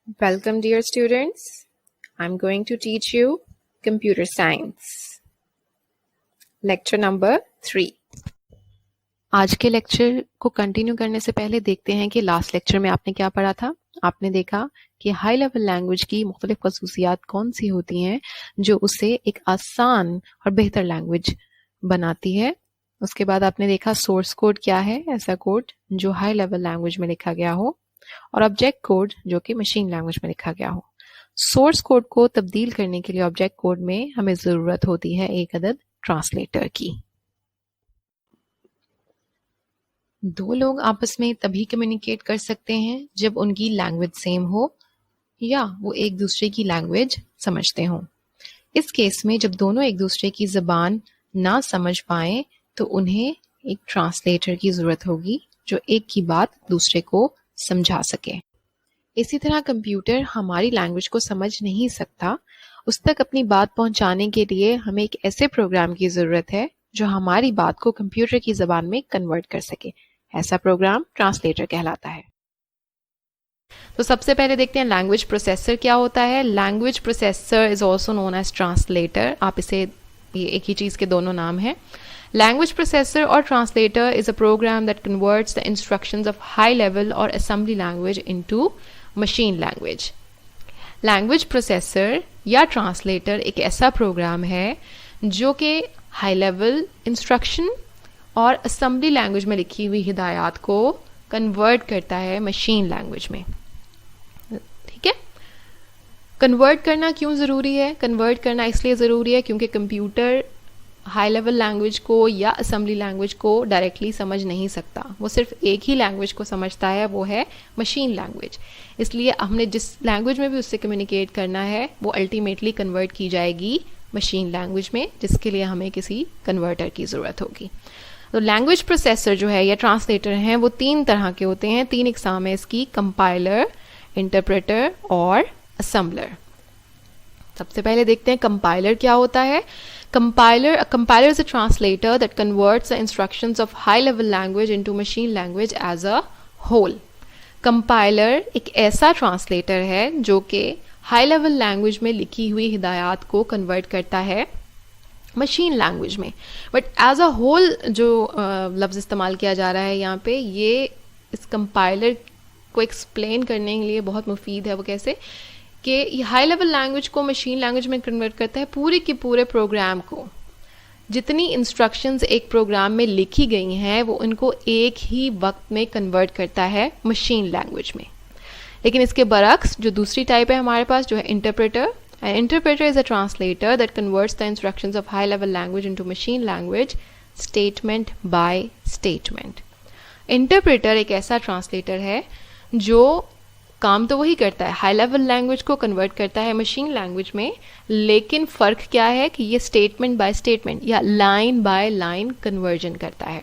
Welcome, dear students. I'm going to teach you computer science. Lecture number 3. आज के lecture को continue करने से पहले देखते हैं कि लास्ट लेक्चर में आपने क्या पढ़ा था। आपने देखा कि हाई लेवल लैंग्वेज की मुख्तलिफ खसूसियात कौन सी होती हैं जो उसे एक आसान और बेहतर लैंग्वेज बनाती है। उसके बाद आपने देखा सोर्स कोड क्या है, ऐसा कोड जो हाई लेवल लैंग्वेज में लिखा गया हो, और ऑब्जेक्ट कोड जो कि मशीन लैंग्वेज में लिखा गया हो। सोर्स कोड को तब्दील करने के लिए ऑब्जेक्ट कोड में हमें ज़रूरत होती है एक अदद ट्रांसलेटर की। दो लोग आपस में तभी कम्युनिकेट कर सकते हैं जब उनकी लैंग्वेज सेम हो या वो एक दूसरे की लैंग्वेज समझते हों। इस केस में जब दोनों एक दूसरे की ज़बान ना समझ पाएं तो उन्हें एक ट्रांसलेटर की ज़रूरत होगी जो एक की बात दूसरे को समझा सके। इसी तरह कंप्यूटर हमारी लैंग्वेज को समझ नहीं सकता, उस तक अपनी बात पहुंचाने के लिए हमें एक ऐसे प्रोग्राम की ज़रूरत है जो हमारी बात को कंप्यूटर की ज़बान में कन्वर्ट कर सके। ऐसा प्रोग्राम ट्रांसलेटर कहलाता है। तो सबसे पहले देखते हैं लैंग्वेज प्रोसेसर क्या होता है। Language processor is also known as translator. आप इसे ये एक ही चीज़ के दोनों नाम हैं। Language processor or translator is a program that converts the instructions of high level or assembly language into machine language. Language processor या translator एक ऐसा प्रोग्राम है जो कि हाई लेवल इंस्ट्रक्शन और असेंबली लैंग्वेज में लिखी हुई हिदायत को कन्वर्ट करता है मशीन लैंग्वेज में। ठीक है, कन्वर्ट करना क्यों ज़रूरी है? कन्वर्ट करना इसलिए ज़रूरी है क्योंकि कंप्यूटर हाई लेवल लैंग्वेज को या असेंबली लैंग्वेज को डायरेक्टली समझ नहीं सकता। वो सिर्फ एक ही लैंग्वेज को समझता है, वो है मशीन लैंग्वेज। इसलिए हमने जिस लैंग्वेज में भी उससे कम्युनिकेट करना है वो अल्टीमेटली कन्वर्ट की जाएगी मशीन लैंग्वेज में, जिसके लिए हमें किसी कन्वर्टर की ज़रूरत होगी। तो लैंग्वेज प्रोसेसर जो है या ट्रांसलेटर हैं वो तीन तरह के होते हैं, तीन इकसाम है इसकी: कंपाइलर, इंटरप्रेटर और असेंबलर। सबसे पहले देखते हैं कंपाइलर क्या होता है। A compiler is a translator that converts the instructions of high-level language into machine language as a whole. Compiler एक ऐसा translator है जो कि high-level language में लिखी हुई हिदायत को convert करता है मशीन लैंग्वेज में। बट एज अ होल जो लफ्ज़ इस्तेमाल किया जा रहा है यहाँ पे, ये इस कंपाइलर को एक्सप्लेन करने के लिए बहुत मुफीद है। वो कैसे कि ये हाई लेवल लैंग्वेज को मशीन लैंग्वेज में कन्वर्ट करता है। पूरे के पूरे प्रोग्राम को, जितनी इंस्ट्रक्शंस एक प्रोग्राम में लिखी गई हैं वो इनको एक ही वक्त में कन्वर्ट करता है मशीन लैंग्वेज में। लेकिन इसके बरक्स जो दूसरी टाइप है हमारे पास जो है interpreter. N interpreter is a translator that converts the instructions of high level language into machine language statement by statement. Interpreter एक ऐसा ट्रांसलेटर है जो काम तो वही करता है, हाई लेवल लैंग्वेज को कन्वर्ट करता है मशीन लैंग्वेज में, लेकिन फ़र्क क्या है कि ये स्टेटमेंट बाय स्टेटमेंट या लाइन बाय लाइन कन्वर्जन करता है।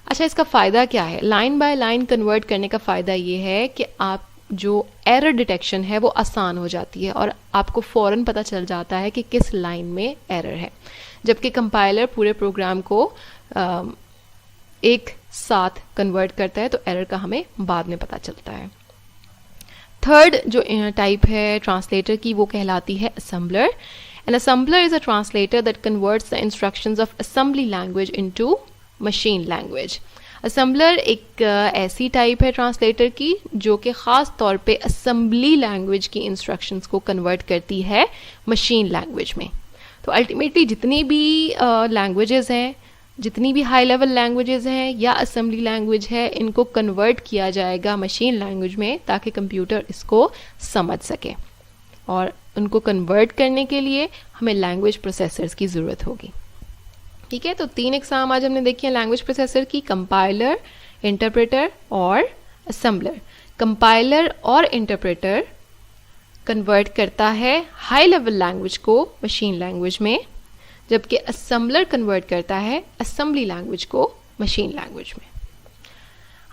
अच्छा, इसका फ़ायदा क्या है? लाइन बाय लाइन कन्वर्ट करने का फ़ायदा ये है कि आप जो एरर डिटेक्शन है वो आसान हो जाती है और आपको फ़ौरन पता चल जाता है कि किस लाइन में एरर है, जबकि कंपाइलर पूरे प्रोग्राम को एक साथ कन्वर्ट करता है तो एरर का हमें बाद में पता चलता है। थर्ड जो टाइप है ट्रांसलेटर की वो कहलाती है assembler. An assembler is a translator that converts the instructions of assembly language into machine language. Assembler एक ऐसी टाइप है ट्रांसलेटर की जो कि ख़ास तौर पे असेंबली लैंग्वेज की इंस्ट्रक्शंस को कन्वर्ट करती है मशीन लैंग्वेज में। तो अल्टीमेटली जितनी भी लैंग्वेजेस हैं, जितनी भी हाई लेवल लैंग्वेजेस हैं या असेंबली लैंग्वेज है, इनको कन्वर्ट किया जाएगा मशीन लैंग्वेज में ताकि कंप्यूटर इसको समझ सके। और उनको कन्वर्ट करने के लिए हमें लैंग्वेज प्रोसेसर्स की ज़रूरत होगी। ठीक है, तो तीन एग्जाम आज हमने देखी है लैंग्वेज प्रोसेसर की: कंपाइलर, इंटरप्रेटर और असेंबलर। कंपाइलर और इंटरप्रेटर कन्वर्ट करता है हाई लेवल लैंग्वेज को मशीन लैंग्वेज में, जबकि असेंबलर कन्वर्ट करता है असेंबली लैंग्वेज को मशीन लैंग्वेज में।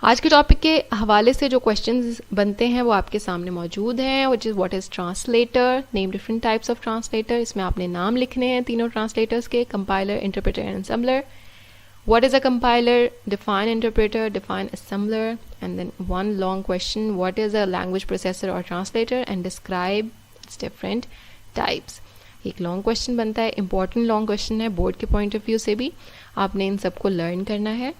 आज के टॉपिक के हवाले से जो क्वेश्चंस बनते हैं वो आपके सामने मौजूद हैं, which is what is translator, name different types of translator. इसमें आपने नाम लिखने हैं तीनों ट्रांसलेटर्स के: compiler, interpreter and assembler. What is a compiler? Define interpreter, define assembler, and then one long question, what is a language processor or translator, and describe its different types. एक long question बनता है, important long question है board के point of view से भी. आपने इन सबको learn करना है.